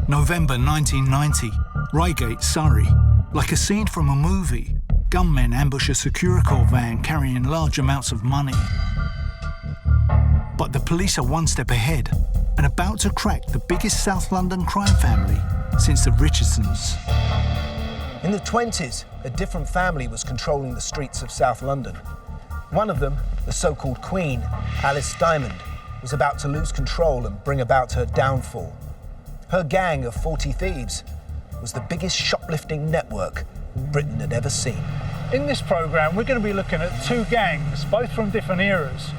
November 1990, Reigate, Surrey. Like a scene from a movie, gunmen ambush a Securicorps van carrying large amounts of money. But the police are one step ahead and about to crack the biggest South London crime family since the Richardsons. In the 20s, a different family was controlling the streets of South London. One of them, the so-called Queen, Alice Diamond, was about to lose control and bring about her downfall. Her gang of 40 thieves was the biggest shoplifting network Britain had ever seen. In this programme, we're going to be looking at two gangs, both from different eras,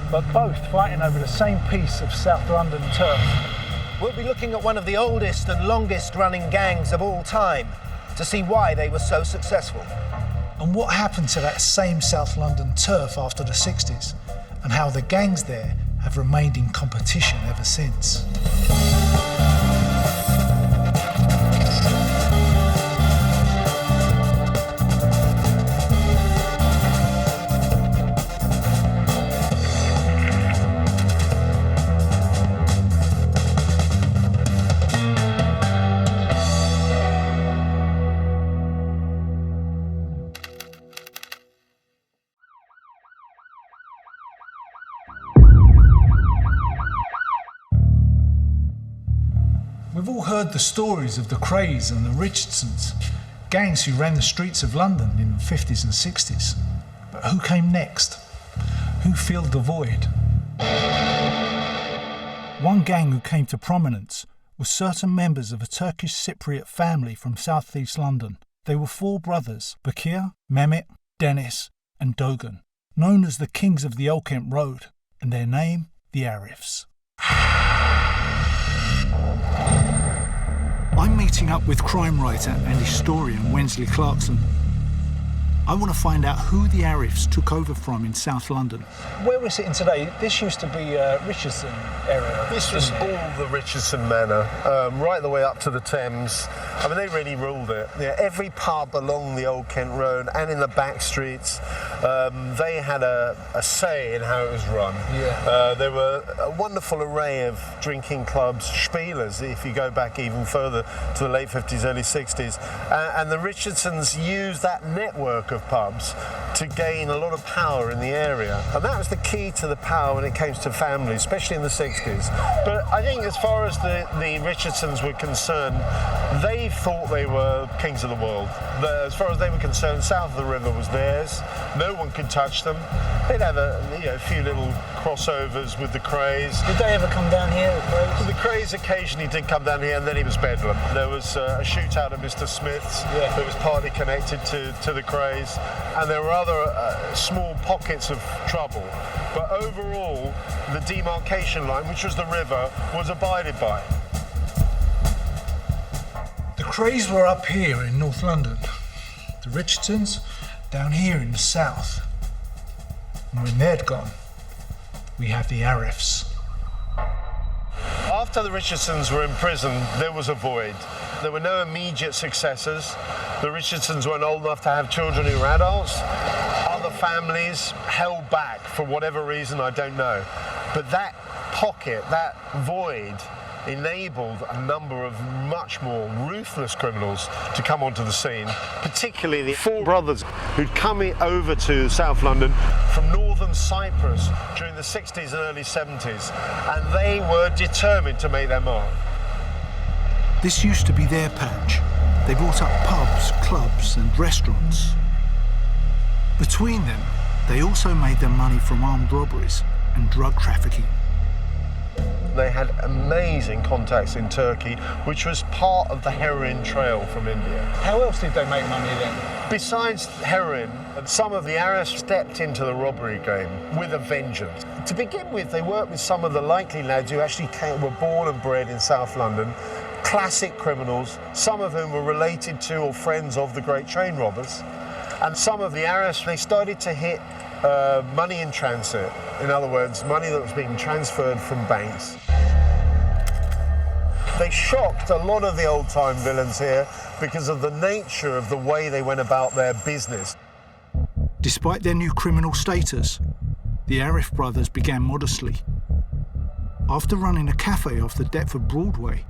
but both fighting over the same piece of South London turf. We'll be looking at one of the oldest and longest running gangs of all time to see why they were so successful. And what happened to that same South London turf after the 60s, and how the gangs there have remained in competition ever since. We've all heard the stories of the Krays and the Richardsons, gangs who ran the streets of London in the 50s and 60s. But who came next? Who filled the void? One gang who came to prominence was certain members of a Turkish Cypriot family from South East London. They were four brothers, Bakir, Mehmet, Dennis and Dogan, known as the Kings of the Old Kent Road, and their name, the Arifs. I'm meeting up with crime writer and historian Wensley Clarkson. I want to find out who the Arifs took over from in South London. Where we're sitting today, this used to be Richardson area. This was all the Richardson Manor, right the way up to the Thames. I mean, they really ruled it. Yeah, every pub along the Old Kent Road and in the back streets, they had a say in how it was run. Yeah. There were a wonderful array of drinking clubs, spielers, if you go back even further to the late 50s, early 60s. And the Richardsons used that network of pubs to gain a lot of power in the area, and that was the key to the power when it came to families, especially in the 60s. But I think as far as the Richardsons were concerned, they thought they were kings of the world. As far as they were concerned, south of the river was theirs. No one could touch them. They'd have a few little crossovers with the Krays. Did they ever come down here, the Krays? The Krays occasionally did come down here, and then it was bedlam. There was a shootout at Mr. Smith's that was partly connected to the Krays, and there were other small pockets of trouble. But overall, the demarcation line, which was the river, was abided by. The Krays were up here in North London, the Richardsons down here in the south. And when they'd gone, we have the Arifs. After the Richardsons were in prison, there was a void. There were no immediate successors. The Richardsons weren't old enough to have children who were adults. Other families held back for whatever reason, I don't know. But that pocket, that void, enabled a number of much more ruthless criminals to come onto the scene, particularly the four brothers who'd come over to South London from northern Cyprus during the 60s and early 70s, and they were determined to make their mark. This used to be their patch. They bought up pubs, clubs and restaurants. Between them, they also made their money from armed robberies and drug trafficking. They had amazing contacts in Turkey, which was part of the heroin trail from India. How else did they make money then? Besides heroin, some of the Arifs stepped into the robbery game with a vengeance. To begin with, they worked with some of the likely lads who actually were born and bred in South London, classic criminals, some of whom were related to or friends of the great train robbers. And some of the Arifs, they started to hit money in transit. In other words, money that was being transferred from banks. They shocked a lot of the old-time villains here because of the nature of the way they went about their business. Despite their new criminal status, the Arif brothers began modestly. After running a cafe off the Deptford Broadway,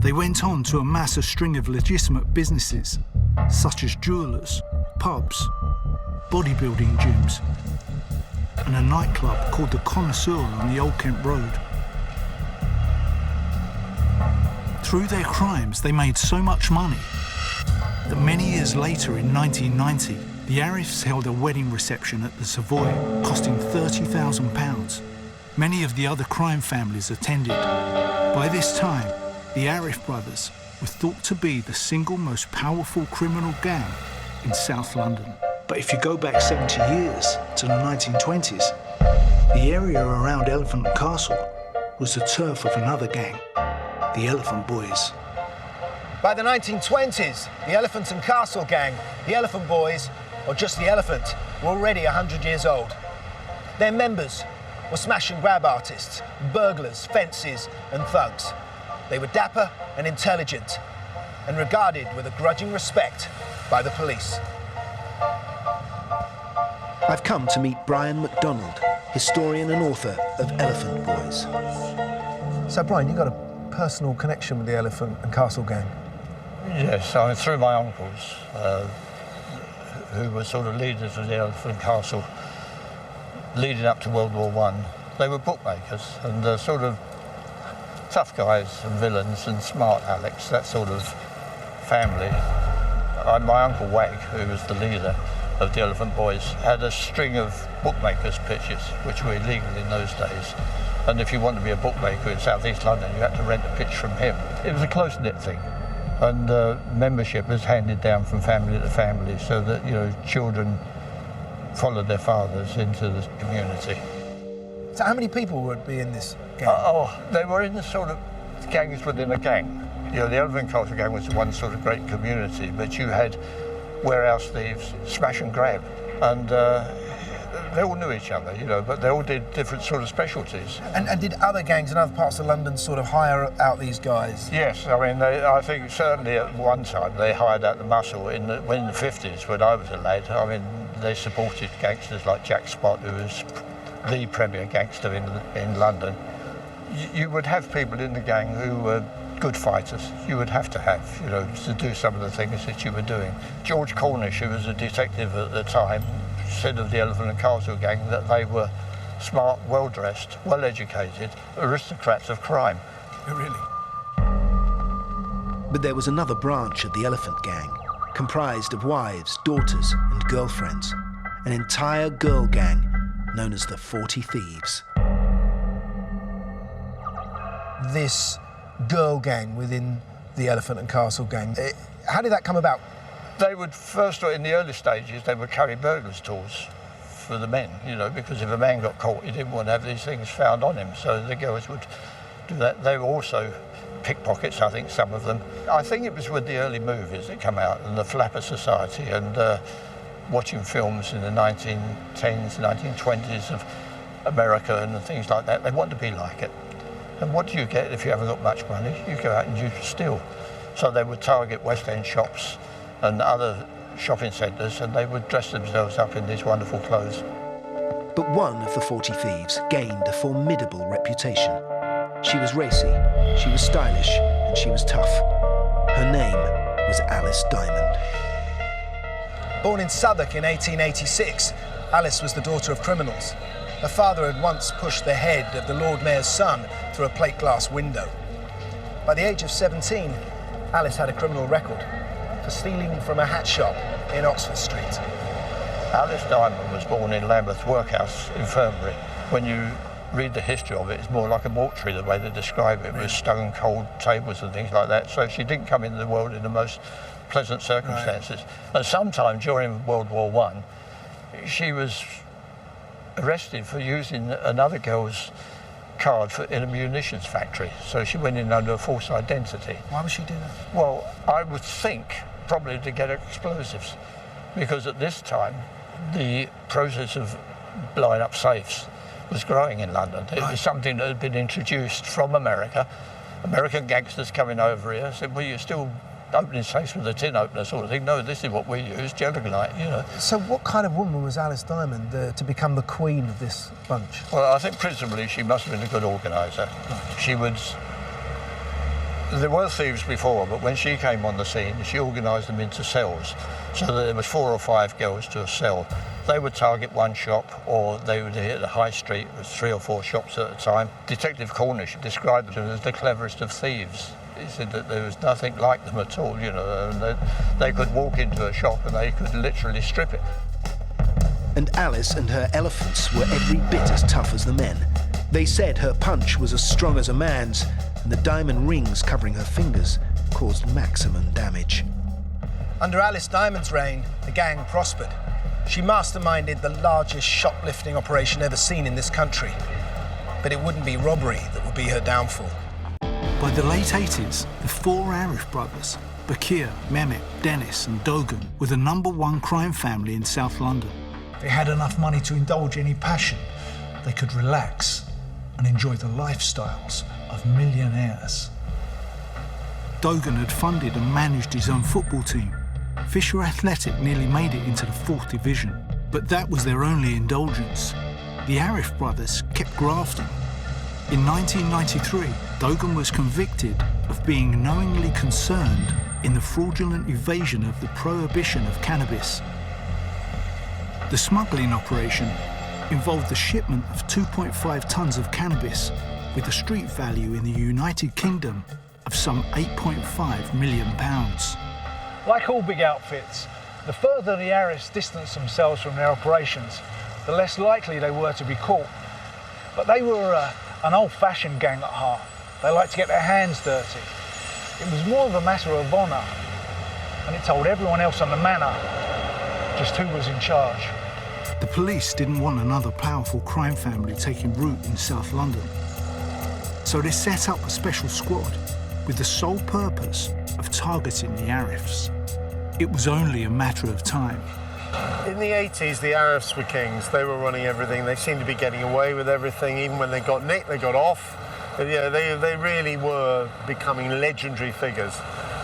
They went on to amass a string of legitimate businesses, such as jewellers, pubs, bodybuilding gyms, and a nightclub called the Connoisseur on the Old Kent Road. Through their crimes, they made so much money that many years later, in 1990, the Arifs held a wedding reception at the Savoy, costing £30,000. Many of the other crime families attended. By this time, the Arif brothers were thought to be the single most powerful criminal gang in South London. But if you go back 70 years to the 1920s, the area around Elephant and Castle was the turf of another gang, the Elephant Boys. By the 1920s, the Elephant and Castle gang, the Elephant Boys, or just the Elephant, were already 100 years old. Their members were smash and grab artists, burglars, fences, and thugs. They were dapper and intelligent, and regarded with a grudging respect by the police. I've come to meet Brian MacDonald, historian and author of Elephant Boys. So, Brian, you got a personal connection with the Elephant and Castle gang? Yes, I mean, through my uncles, who were sort of leaders of the Elephant and Castle leading up to World War I. They were bookmakers and sort of tough guys and villains and smart Alex, that sort of family. My uncle Wag, who was the leader of the Elephant Boys, had a string of bookmakers' pitches, which were illegal in those days. And if you wanted to be a bookmaker in South East London, you had to rent a pitch from him. It was a close-knit thing. And membership was handed down from family to family so that, you know, children followed their fathers into the community. So how many people would be in this gang? They were in the sort of gangs within a gang. You know, the Elephant Castle gang was one sort of great community, but you had warehouse thieves, smash and grab, and they all knew each other, you know, but they all did different sort of specialties. And did other gangs in other parts of London sort of hire out these guys? Yes, I mean, I think certainly at one time they hired out the muscle. In the 50s, when I was a lad, I mean, they supported gangsters like Jack Spot, who was the premier gangster in London. You would have people in the gang who were good fighters. You would have to have, you know, to do some of the things that you were doing. George Cornish, who was a detective at the time, said of the Elephant and Castle gang that they were smart, well-dressed, well-educated, aristocrats of crime. Really? But there was another branch of the Elephant gang, comprised of wives, daughters, and girlfriends. An entire girl gang known as the 40 Thieves. This girl gang within the Elephant and Castle gang, how did that come about? They would first, in the early stages, they would carry burglars' tools for the men, you know, because if a man got caught, he didn't want to have these things found on him, so the girls would do that. They were also pickpockets, I think, some of them. I think it was with the early movies that come out and the Flapper Society and watching films in the 1910s, 1920s of America and things like that. They want to be like it. And what do you get if you haven't got much money? You go out and you steal. So they would target West End shops and other shopping centres, and they would dress themselves up in these wonderful clothes. But one of the 40 Thieves gained a formidable reputation. She was racy, she was stylish, and she was tough. Her name was Alice Diamond. Born in Southwark in 1886, Alice was the daughter of criminals. Her father had once pushed the head of the Lord Mayor's son through a plate glass window. By the age of 17, Alice had a criminal record for stealing from a hat shop in Oxford Street. Alice Diamond was born in Lambeth Workhouse Infirmary. When you read the history of it, it's more like a mortuary, the way they describe it, with stone cold tables and things like that. So she didn't come into the world in the most pleasant circumstances. Right. And sometime during World War I, she was arrested for using another girl's card in a munitions factory. So she went in under a false identity. Why would she do that? Well, I would think probably to get explosives, because at this time the process of blowing up safes was growing in London. It was something that had been introduced from America. American gangsters coming over here said, well, you're still opening safes with a tin opener sort of thing. No, this is what we use, Jellicolite, you know. So what kind of woman was Alice Diamond to become the queen of this bunch? Well, I think principally she must have been a good organiser. Right. She would There were thieves before, but when she came on the scene, she organised them into cells. So that there was 4 or 5 girls to a cell. They would target one shop, or they would hit the high street with 3 or 4 shops at a time. Detective Cornish described them as the cleverest of thieves. He said that there was nothing like them at all, you know, and they could walk into a shop and they could literally strip it. And Alice and her elephants were every bit as tough as the men. They said her punch was as strong as a man's, and the diamond rings covering her fingers caused maximum damage. Under Alice Diamond's reign, the gang prospered. She masterminded the largest shoplifting operation ever seen in this country. But it wouldn't be robbery that would be her downfall. By the late 80s, the 4 Arif brothers, Bakir, Mehmet, Dennis and Dogan, were the #1 crime family in South London. They had enough money to indulge any passion. They could relax and enjoy the lifestyles of millionaires. Dogan had funded and managed his own football team. Fisher Athletic nearly made it into the 4th division, but that was their only indulgence. The Arif brothers kept grafting. In 1993, Dogan was convicted of being knowingly concerned in the fraudulent evasion of the prohibition of cannabis. The smuggling operation involved the shipment of 2.5 tons of cannabis with a street value in the United Kingdom of some £8.5 million. Like all big outfits, the further the Arifs distanced themselves from their operations, the less likely they were to be caught. But they were an old-fashioned gang at heart. They liked to get their hands dirty. It was more of a matter of honour, and it told everyone else on the manor just who was in charge. The police didn't want another powerful crime family taking root in South London. So they set up a special squad with the sole purpose of targeting the Arifs. It was only a matter of time. In the 80s, the Arifs were kings. They were running everything. They seemed to be getting away with everything. Even when they got nicked, they got off. Yeah, they really were becoming legendary figures.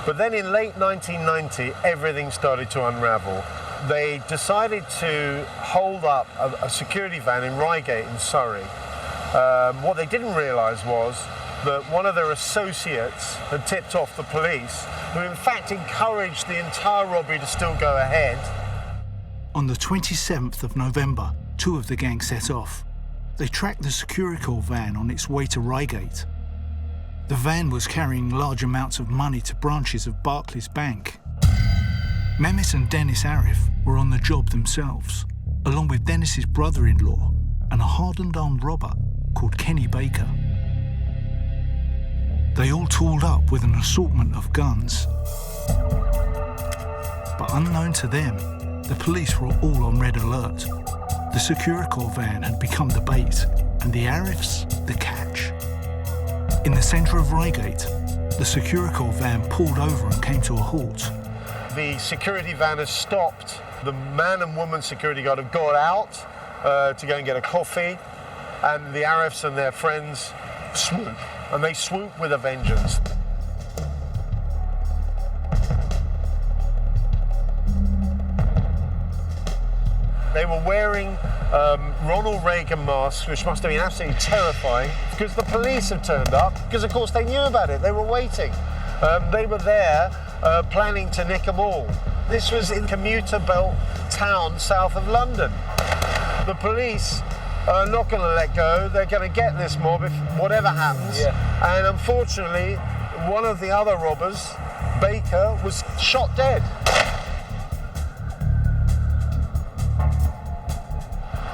But then in late 1990, everything started to unravel. They decided to hold up a security van in Reigate in Surrey. What they didn't realise was that one of their associates had tipped off the police, who in fact encouraged the entire robbery to still go ahead. On the 27th of November, 2 of the gang set off. They tracked the Securicorps van on its way to Reigate. The van was carrying large amounts of money to branches of Barclays Bank. Mehmet and Dennis Arif were on the job themselves, along with Dennis's brother-in-law and a hardened armed robber called Kenny Baker. They all tooled up with an assortment of guns. But unknown to them, the police were all on red alert. The Securicorps van had become the bait, and the Arifs the catch. In the centre of Reigate, the Securicorps van pulled over and came to a halt. The security van has stopped. The man and woman security guard have got out to go and get a coffee, and the Arifs and their friends swoop, and they swoop with a vengeance. They were wearing Ronald Reagan masks, which must have been absolutely terrifying, because the police had turned up, because of course they knew about it, they were waiting. They were there planning to nick them all. This was in commuter belt town south of London. The police are not going to let go, they're going to get this mob if whatever happens. Yeah. And unfortunately, one of the other robbers, Baker, was shot dead.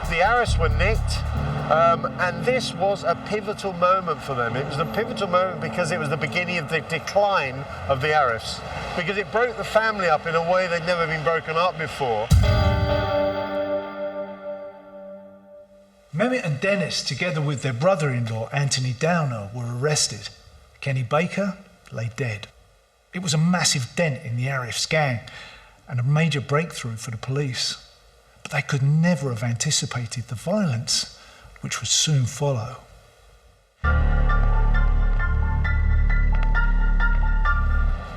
The Arifs were nicked, and this was a pivotal moment for them. It was a pivotal moment because it was the beginning of the decline of the Arifs, because it broke the family up in a way they'd never been broken up before. Mehmet and Dennis, together with their brother-in-law Anthony Downer, were arrested. Kenny Baker lay dead. It was a massive dent in the Arifs gang and a major breakthrough for the police. But they could never have anticipated the violence which would soon follow.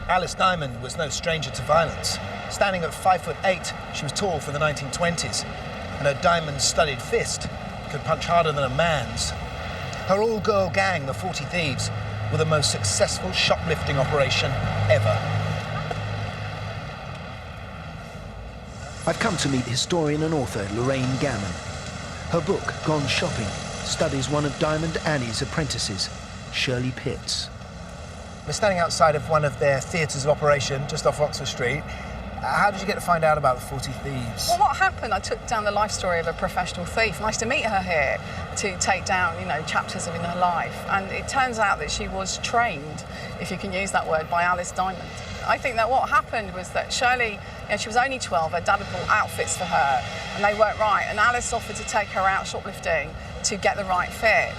Alice Diamond was no stranger to violence. Standing at 5'8", she was tall for the 1920s, and her diamond-studded fist could punch harder than a man's. Her all-girl gang, the 40 Thieves, were the most successful shoplifting operation ever. I've come to meet historian and author Lorraine Gammon. Her book, Gone Shopping, studies one of Diamond Annie's apprentices, Shirley Pitts. We're standing outside of one of their theatres of operation, just off Oxford Street. How did you get to find out about the 40 Thieves? Well, what happened, I took down the life story of a professional thief, and I used to meet her here to take down, chapters of in her life. And it turns out that she was trained, if you can use that word, by Alice Diamond. I think that what happened was that Shirley, she was only 12, her dad had bought outfits for her, and they weren't right. And Alice offered to take her out shoplifting to get the right fit.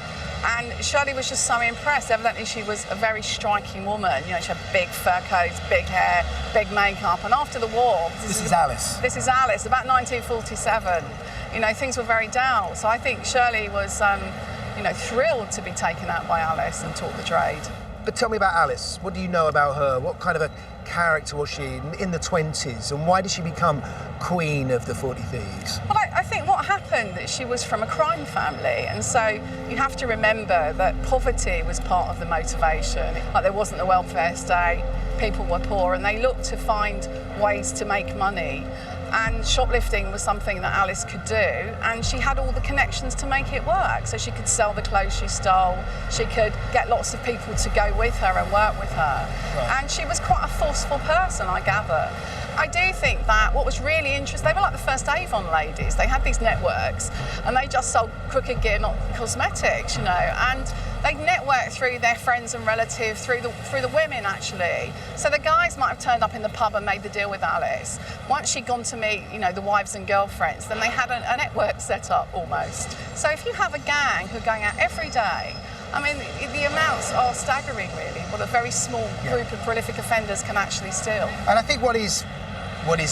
And Shirley was just so impressed. Evidently, she was a very striking woman. She had big fur coats, big hair, big makeup. And after the war... This is Alice. This is Alice, about 1947. Things were very dull. So I think Shirley was, thrilled to be taken out by Alice and taught the trade. But tell me about Alice. What do you know about her? What kind of a character was she in the 20s? And why did she become queen of the 40 Thieves? Well, I think what happened is she was from a crime family. And so you have to remember that poverty was part of the motivation. Like, there wasn't a welfare state, people were poor, and they looked to find ways to make money. And shoplifting was something that Alice could do, and she had all the connections to make it work. So she could sell the clothes she stole, she could get lots of people to go with her and work with her. Right. And she was quite a forceful person, I gather. I do think that what was really interesting, they were like the first Avon ladies. They had these networks, and they just sold crooked gear, not cosmetics, and they networked through their friends and relatives, through the women, actually. So the guys might have turned up in the pub and made the deal with Alice. Once she'd gone to meet, the wives and girlfriends, then they had a network set up, almost. So if you have a gang who are going out every day, the amounts are staggering, really, what a very small group of prolific offenders can actually steal. And I think what is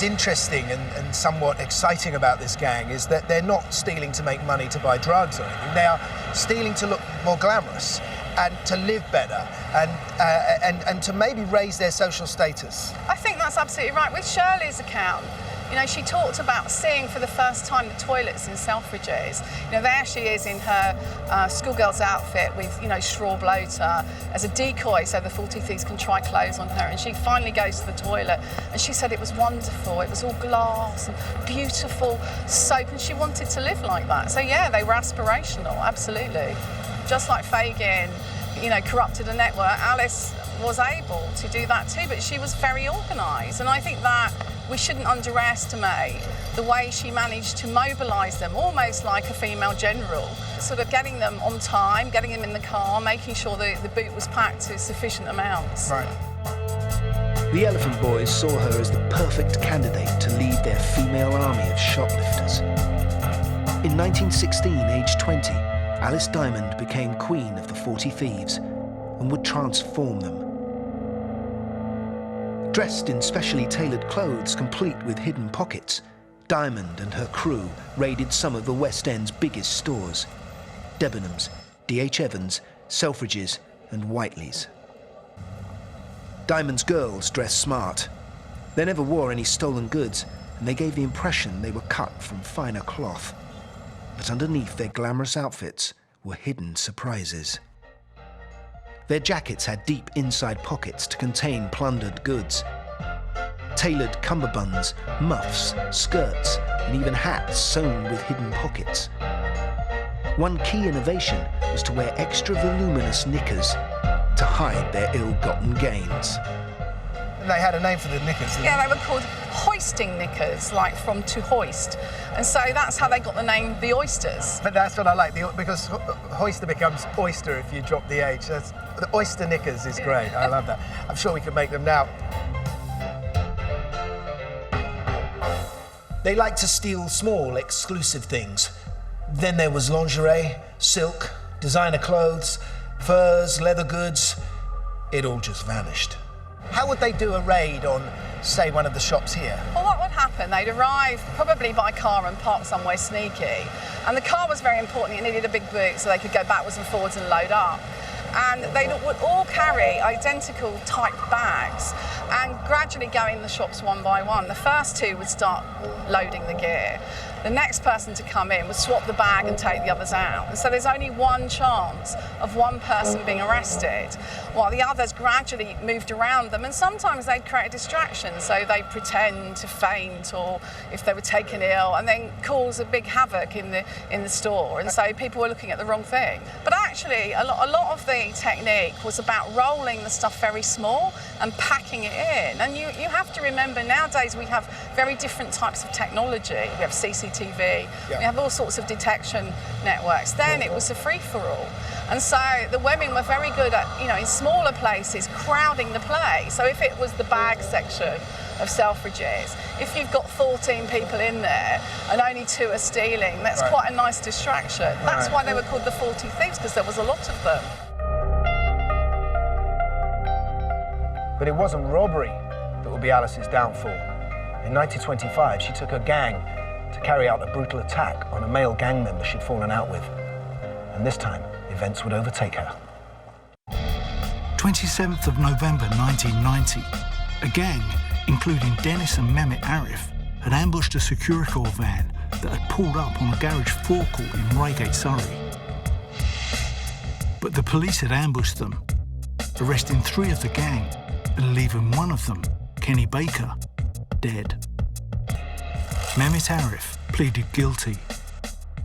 interesting and somewhat exciting about this gang is that they're not stealing to make money to buy drugs or anything. They are stealing to look more glamorous and to live better and to maybe raise their social status. I think that's absolutely right. With Shirley's account, she talked about seeing for the first time the toilets in Selfridges. There she is in her schoolgirl's outfit with, straw bloater as a decoy so the 40 Thieves can try clothes on her. And she finally goes to the toilet and she said it was wonderful. It was all glass and beautiful soap, and she wanted to live like that. So yeah, they were aspirational, absolutely. Just like Fagin, corrupted a network, Alice was able to do that too, but she was very organised. And I think that we shouldn't underestimate the way she managed to mobilise them, almost like a female general, sort of getting them on time, getting them in the car, making sure the boot was packed to sufficient amounts. Right. The Elephant Boys saw her as the perfect candidate to lead their female army of shoplifters. In 1916, aged 20, Alice Diamond became queen of the 40 Thieves and would transform them. Dressed in specially tailored clothes complete with hidden pockets, Diamond and her crew raided some of the West End's biggest stores: Debenhams, D.H. Evans, Selfridges and Whiteley's. Diamond's girls dressed smart. They never wore any stolen goods, and they gave the impression they were cut from finer cloth. But underneath their glamorous outfits were hidden surprises. Their jackets had deep inside pockets to contain plundered goods. Tailored cummerbunds, muffs, skirts, and even hats sewn with hidden pockets. One key innovation was to wear extra voluminous knickers to hide their ill-gotten gains. And they had a name for the knickers, didn't they were called hoisting knickers, like from to hoist. And so that's how they got the name the Oysters. But that's what I like, because hoister becomes oyster if you drop the H. The oyster knickers is great. I love that. I'm sure we can make them now. They like to steal small, exclusive things. Then there was lingerie, silk, designer clothes, furs, leather goods. It all just vanished. How would they do a raid on, say, one of the shops here? Well, what would happen? They'd arrive probably by car and park somewhere sneaky. And the car was very important. It needed a big boot so they could go backwards and forwards and load up. And they would all carry identical type bags and gradually go in the shops one by one. The first two would start loading the gear. the next person to come in would swap the bag and take the others out. And so there's only one chance of one person being arrested, while the others gradually moved around them, and sometimes they'd create a distraction, so they'd pretend to faint or if they were taken ill, and then cause a big havoc in the store, and so people were looking at the wrong thing. But actually, a lot of the technique was about rolling the stuff very small and packing it in. And you have to remember, nowadays we have very different types of technology. We have CCTV, we have all sorts of detection networks. Then it was a free-for-all. And so the women were very good at, in smaller places, crowding the play. So if it was the bag section of Selfridges, if you've got 14 people in there and only 2 are stealing, that's quite a nice distraction. That's why they were called the 40 Thieves, because there was a lot of them. But it wasn't robbery that would be Alice's downfall. In 1925, she took a gang to carry out a brutal attack on a male gang member she'd fallen out with. And this time, events would overtake her. 27th of November 1990, a gang, including Dennis and Mehmet Arif, had ambushed a Securicore van that had pulled up on a garage forecourt in Reigate, Surrey. But the police had ambushed them, arresting 3 of the gang and leaving one of them, Kenny Baker, dead. Mehmet Arif pleaded guilty.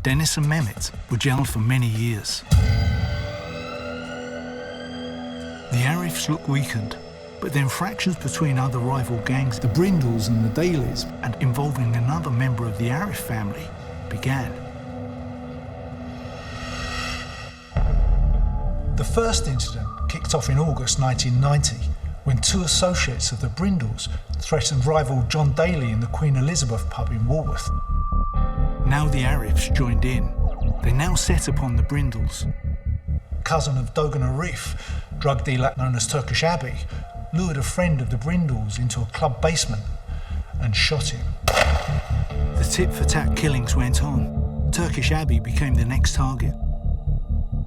Dennis and Mehmet were jailed for many years. The Arifs looked weakened, but then fractions between other rival gangs, the Brindles and the Dailies, and involving another member of the Arif family, began. The first incident kicked off in August 1990, when 2 associates of the Brindles threatened rival John Daly in the Queen Elizabeth pub in Walworth. Now the Arifs joined in. They now set upon the Brindles. Cousin of Dogan Arif, drug dealer known as Turkish Abbey, lured a friend of the Brindles into a club basement and shot him. The tit-for-tat killings went on. Turkish Abbey became the next target.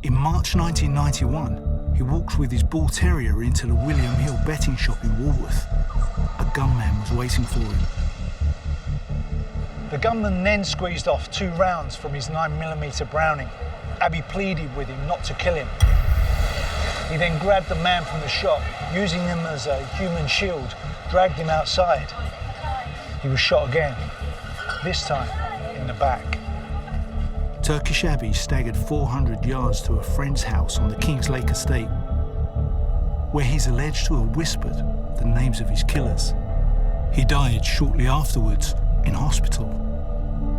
In March 1991, he walked with his bull terrier into the William Hill betting shop in Walworth. A gunman was waiting for him. The gunman then squeezed off 2 rounds from his 9mm Browning. Abbey pleaded with him not to kill him. He then grabbed the man from the shop, using him as a human shield, dragged him outside. He was shot again, this time in the back. Turkish Abbey staggered 400 yards to a friend's house on the Kings Lake estate, where he's alleged to have whispered the names of his killers. He died shortly afterwards in hospital.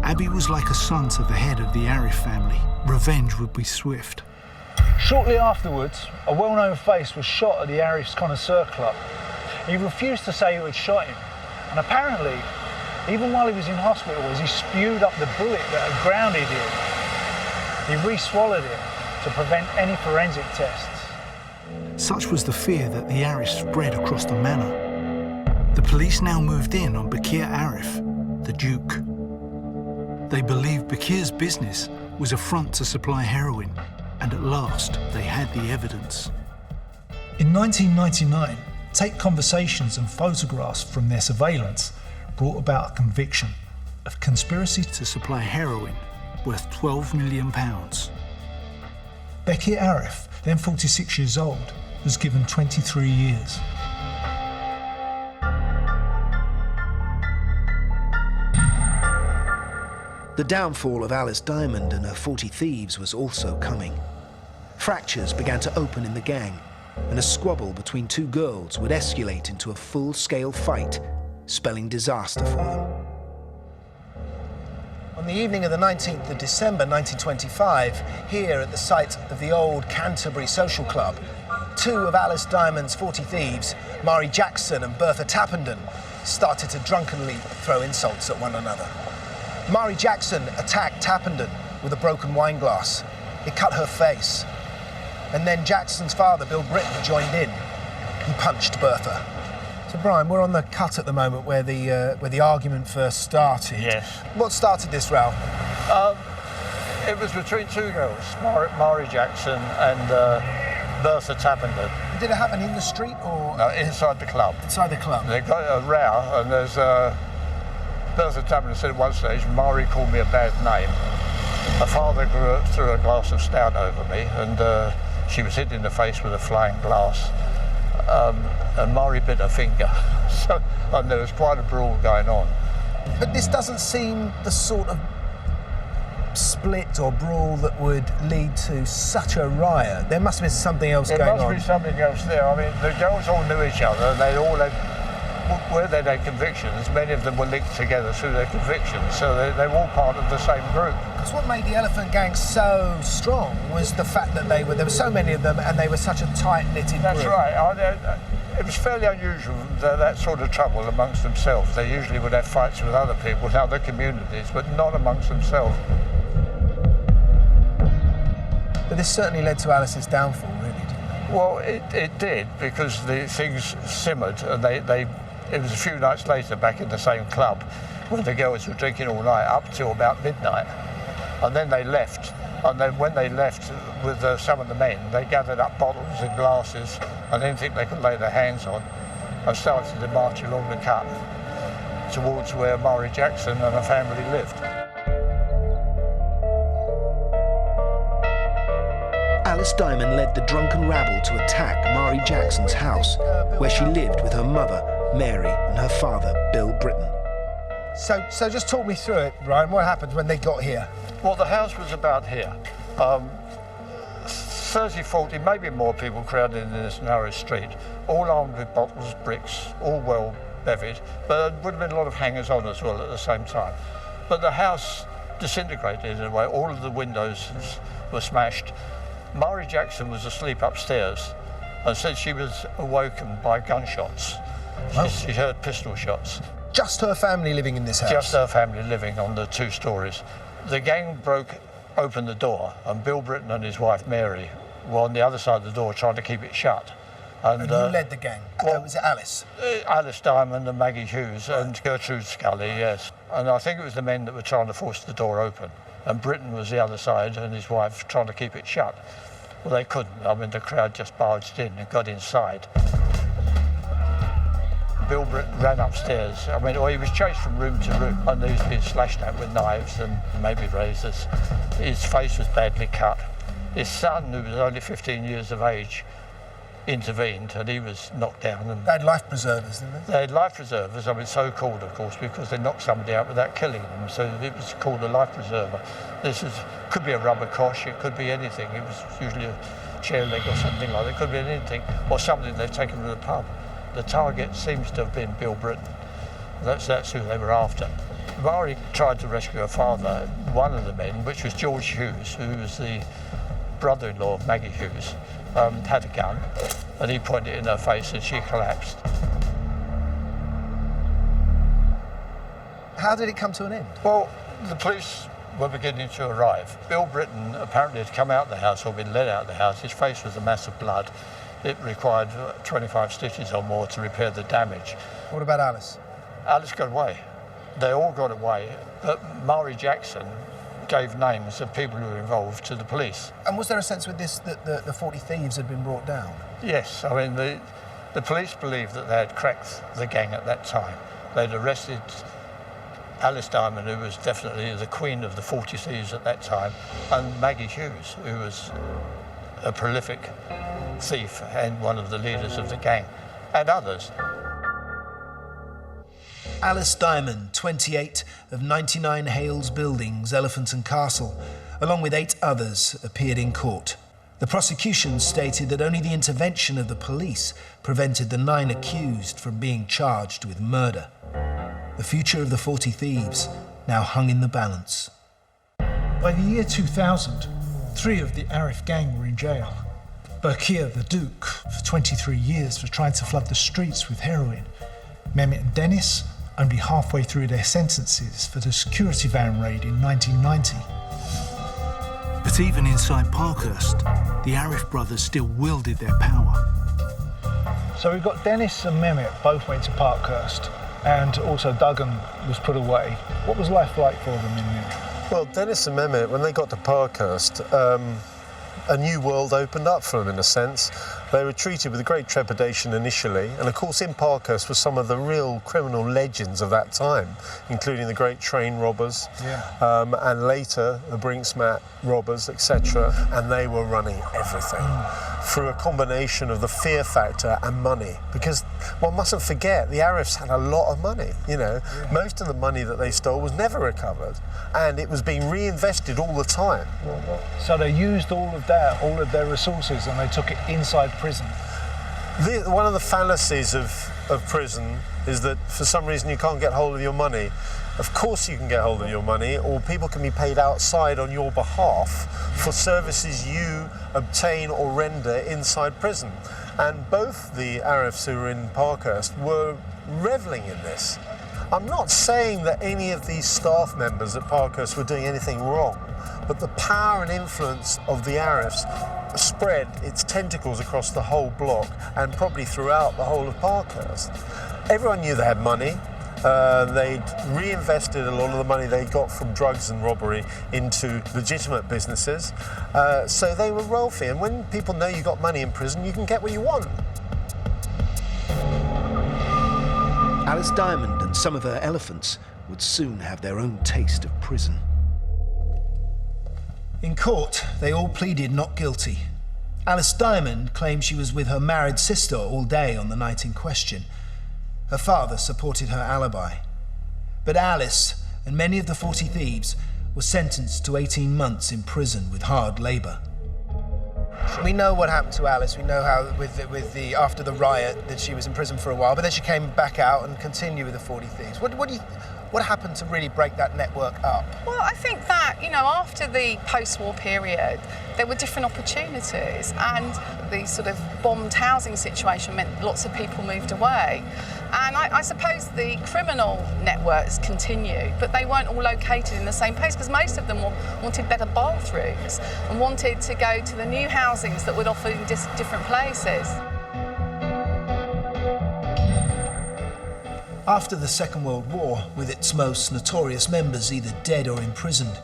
Abbey was like a son to the head of the Arif family. Revenge would be swift. Shortly afterwards, a well-known face was shot at the Arif's Connoisseur Club. He refused to say who had shot him, and apparently, even while he was in hospital, as he spewed up the bullet that had grounded him, he re-swallowed it to prevent any forensic tests. Such was the fear that the Arif spread across the manor. The police now moved in on Bakir Arif, the Duke. They believed Bakir's business was a front to supply heroin, and at last they had the evidence. In 1999, tape conversations and photographs from their surveillance brought about a conviction of conspiracy to supply heroin worth £12 million. Bakir Arif, then 46 years old, was given 23 years. The downfall of Alice Diamond and her 40 Thieves was also coming. Fractures began to open in the gang, and a squabble between 2 girls would escalate into a full-scale fight, spelling disaster for them. On the evening of the 19th of December 1925, here at the site of the old Canterbury Social Club, 2 of Alice Diamond's 40 Thieves, Mari Jackson and Bertha Tappenden, started to drunkenly throw insults at one another. Mari Jackson attacked Tappenden with a broken wine glass. It cut her face. And then Jackson's father, Bill Britton, joined in. He punched Bertha. So Brian, we're on the cut at the moment where the argument first started. Yes. What started this row? It was between 2 girls, Mari Jackson and Bertha Tappenden. Did it happen in the street or? No, inside the club. Inside the club. They got a row, and there's Bertha Tubman said at one stage, Mari called me a bad name. Her father threw a glass of stout over me, and she was hit in the face with a flying glass. And Mari bit her finger. So and there was quite a brawl going on. But this doesn't seem the sort of split or brawl that would lead to such a riot. There must have been something else going on. There must be something else there. I mean, the girls all knew each other, and they all had, where they'd had convictions, many of them were linked together through their convictions, so they were all part of the same group. Because what made the Elephant Gang so strong was the fact that there were so many of them, and they were such a tight-knitted group. That's right. It was fairly unusual, that sort of trouble amongst themselves. They usually would have fights with other people in other communities, but not amongst themselves. But this certainly led to Alice's downfall, really, didn't it? Well, it did, because the things simmered, and it was a few nights later back in the same club when the girls were drinking all night up till about midnight, and then they left. And then when they left with some of the men, they gathered up bottles and glasses and anything they could lay their hands on and started to march along the cut towards where Mari Jackson and her family lived. Alice Diamond led the drunken rabble to attack Mari Jackson's house, where she lived with her mother, Mary, and her father, Bill Britton. So just talk me through it, Ryan. What happened when they got here? Well, the house was about here. 30, 40, maybe more people crowded in this narrow street, all armed with bottles, bricks, all well bevied, but there would have been a lot of hangers-on as well at the same time. But the house disintegrated in a way. All of the windows were smashed. Mari Jackson was asleep upstairs and said she was awoken by gunshots. She heard pistol shots. Just her family living in this house? Just her family living on the 2 stories. The gang broke open the door, and Bill Britton and his wife Mary were on the other side of the door trying to keep it shut. And who led the gang? Was it Alice? Alice Diamond and Maggie Hughes and Gertrude Scully, yes. And I think it was the men that were trying to force the door open. And Britton was the other side and his wife trying to keep it shut. Well, they couldn't. I mean, the crowd just barged in and got inside. Bill Britton ran upstairs. I mean, he was chased from room to room, and he was being slashed at with knives and maybe razors. His face was badly cut. His son, who was only 15 years of age, intervened, and he was knocked down. And they had life preservers, didn't they? They had life preservers. I mean, so called, of course, because they knocked somebody out without killing them, so it was called a life preserver. Could be a rubber cosh, it could be anything. It was usually a chair leg or something like that. It could be anything, or something they've taken from the pub. The target seems to have been Bill Britton. That's who they were after. Mari tried to rescue her father, one of the men, which was George Hughes, who was the brother-in-law of Maggie Hughes, had a gun, and he pointed it in her face and she collapsed. How did it come to an end? Well, the police were beginning to arrive. Bill Britton apparently had come out of the house or been led out of the house. His face was a mass of blood. It required 25 stitches or more to repair the damage. What about Alice? Alice got away. They all got away, but Mari Jackson gave names of people who were involved to the police. And was there a sense with this that the 40 thieves had been brought down? Yes, I mean, the police believed that they had cracked the gang at that time. They'd arrested Alice Diamond, who was definitely the queen of the 40 thieves at that time, and Maggie Hughes, who was a prolific thief and one of the leaders of the gang, and others. Alice Diamond, 28, of 99 Hales Buildings, Elephant and Castle, along with 8 others, appeared in court. The prosecution stated that only the intervention of the police prevented the 9 accused from being charged with murder. The future of the 40 thieves now hung in the balance. By the year 2000, 3 of the Arif gang were in jail. Bakir the Duke for 23 years for trying to flood the streets with heroin. Mehmet and Dennis only halfway through their sentences for the security van raid in 1990. But even inside Parkhurst, the Arif brothers still wielded their power. So we've got Dennis and Mehmet both went to Parkhurst, and also Duggan was put away. What was life like for them in there? Well, Dennis and Mehmet, when they got to Parkhurst, a new world opened up for them in a sense. They were treated with great trepidation initially, and of course in Parkhurst were some of the real criminal legends of that time, including the great train robbers, and later the Brinksmat robbers, etc. And they were running everything through a combination of the fear factor and money, because one mustn't forget the Arifs had a lot of money. You know, most of the money that they stole was never recovered, and it was being reinvested all the time. So they used all of their resources, and they took it inside prison. One of the fallacies of prison is that for some reason you can't get hold of your money. Of course you can get hold of your money, or people can be paid outside on your behalf for services you obtain or render inside prison. And both the Arifs who were in Parkhurst were revelling in this. I'm not saying that any of these staff members at Parkhurst were doing anything wrong, but the power and influence of the Arifs spread its tentacles across the whole block and probably throughout the whole of Parkhurst. Everyone knew they had money. They'd reinvested a lot of the money they got from drugs and robbery into legitimate businesses. So they were wealthy. And when people know you got money in prison, you can get what you want. Alice Diamond and some of her elephants would soon have their own taste of prison. In court, they all pleaded not guilty. Alice Diamond claimed she was with her married sister all day on the night in question. Her father supported her alibi. But Alice and many of the 40 thieves were sentenced to 18 months in prison with hard labour. We know what happened to Alice. We know how, after the riot, that she was in prison for a while, but then she came back out and continued with the 40 thieves. What happened to really break that network up? Well, I think that, after the post-war period, there were different opportunities, and the sort of bombed housing situation meant lots of people moved away. And I suppose the criminal networks continued, but they weren't all located in the same place, because most of them wanted better bathrooms and wanted to go to the new housings that would offer in different places. After the Second World War, with its most notorious members either dead or imprisoned,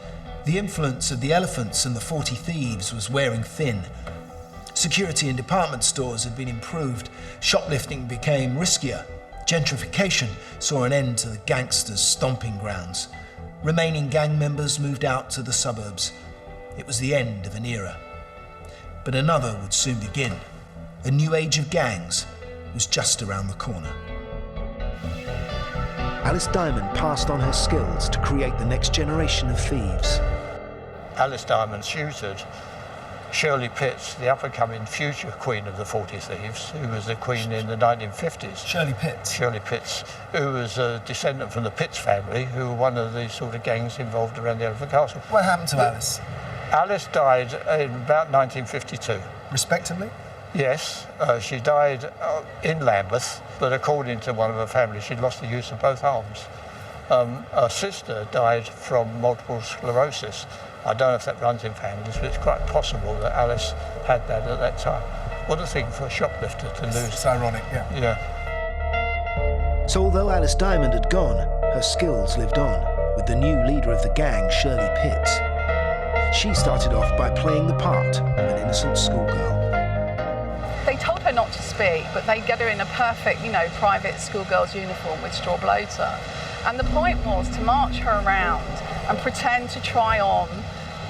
the influence of the elephants and the 40 thieves was wearing thin. Security in department stores had been improved, shoplifting became riskier, gentrification saw an end to the gangsters' stomping grounds. Remaining gang members moved out to the suburbs. It was the end of an era. But another would soon begin. A new age of gangs was just around the corner. Alice Diamond passed on her skills to create the next generation of thieves. Alice Diamond tutored Shirley Pitts, the up-and-coming future queen of the 40 Thieves, who was the queen in the 1950s. Shirley Pitts? Shirley Pitts, who was a descendant from the Pitts family, who were one of the sort of gangs involved around the Elephant Castle. What happened to Alice? Alice died in about 1952. Respectively? Yes, she died in Lambeth, but according to one of her family, she'd lost the use of both arms. Her sister died from multiple sclerosis. I don't know if that runs in families, but it's quite possible that Alice had that at that time. What a thing for a shoplifter to lose. It's ironic, yeah. Yeah. So although Alice Diamond had gone, her skills lived on, with the new leader of the gang, Shirley Pitts. She started off by playing the part of an innocent schoolgirl. They told her not to speak, but they get her in a perfect, private schoolgirl's uniform with straw bloater. And the point was to march her around and pretend to try on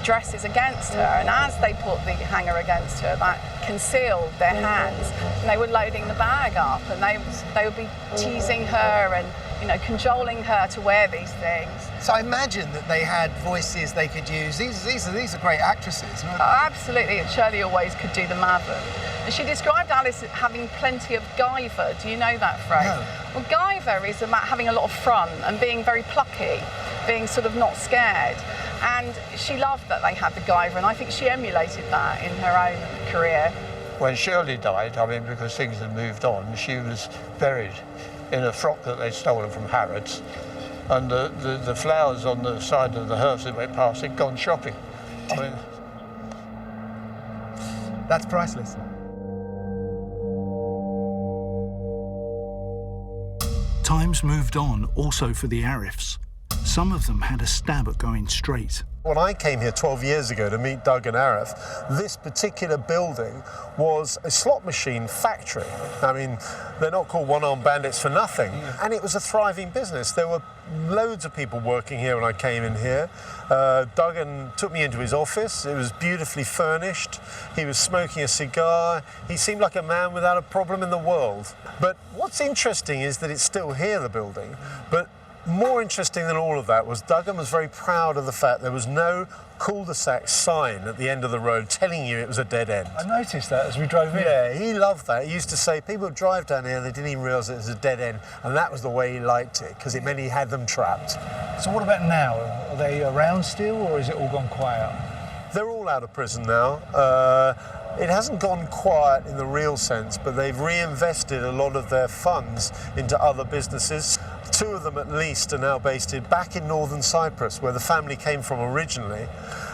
dresses against her. And as they put the hanger against her, that concealed their hands. And they were loading the bag up, and they would be teasing her and cajoling her to wear these things. So I imagine that they had voices they could use. These are great actresses. Oh, absolutely, and Shirley always could do the mavin. And she described Alice as having plenty of guyver. Do you know that phrase? No. Well, guyver is about having a lot of front and being very plucky, being sort of not scared. And she loved that they had the guyver, and I think she emulated that in her own career. When Shirley died, because things had moved on, she was buried in a frock that they'd stolen from Harrods, and the flowers on the side of the hearse that went past had gone shopping. That's priceless. Times moved on also for the Arifs. Some of them had a stab at going straight. When I came here 12 years ago to meet Doug and Arif, this particular building was a slot machine factory. I mean, they're not called one-armed bandits for nothing. And it was a thriving business. There were loads of people working here when I came in here. Doug took me into his office. It was beautifully furnished. He was smoking a cigar. He seemed like a man without a problem in the world. But what's interesting is that it's still here, the building. But more interesting than all of that was Duggan was very proud of the fact there was no cul-de-sac sign at the end of the road telling you it was a dead end. I noticed that as we drove in. Yeah, he loved that. He used to say people would drive down here and they didn't even realise it was a dead end, and that was the way he liked it, because it meant he had them trapped. So what about now? Are they around still, or is it all gone quiet? They're all out of prison now. It hasn't gone quiet in the real sense, but they've reinvested a lot of their funds into other businesses. Two of them at least are now based back in northern Cyprus, where the family came from originally,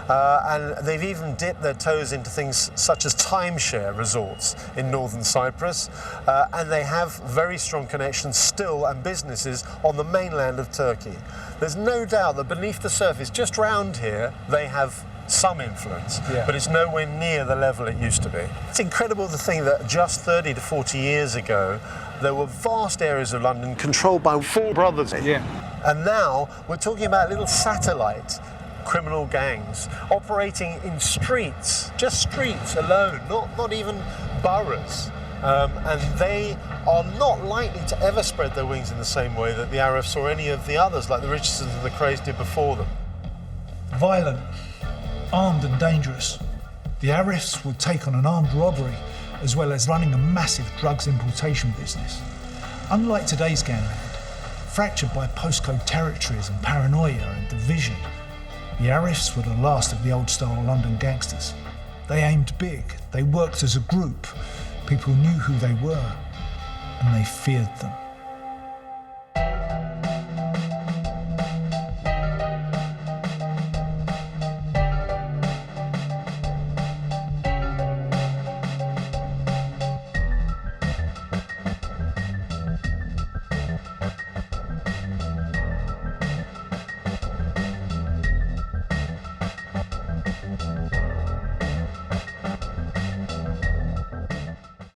and they've even dipped their toes into things such as timeshare resorts in northern Cyprus, and they have very strong connections still and businesses on the mainland of Turkey. There's no doubt that beneath the surface, just round here, they have some influence, but it's nowhere near the level it used to be. It's incredible to think that just 30 to 40 years ago, there were vast areas of London controlled by 4 brothers. And now we're talking about little satellite criminal gangs operating in streets, just streets alone, not even boroughs. And they are not likely to ever spread their wings in the same way that the Arifs or any of the others, like the Richardsons and the Crays, did before them. Violent, armed and dangerous. The Arifs would take on an armed robbery as well as running a massive drugs importation business. Unlike today's gangland, fractured by postcode territories and paranoia and division, the Arifs were the last of the old-style London gangsters. They aimed big, they worked as a group, people knew who they were, and they feared them.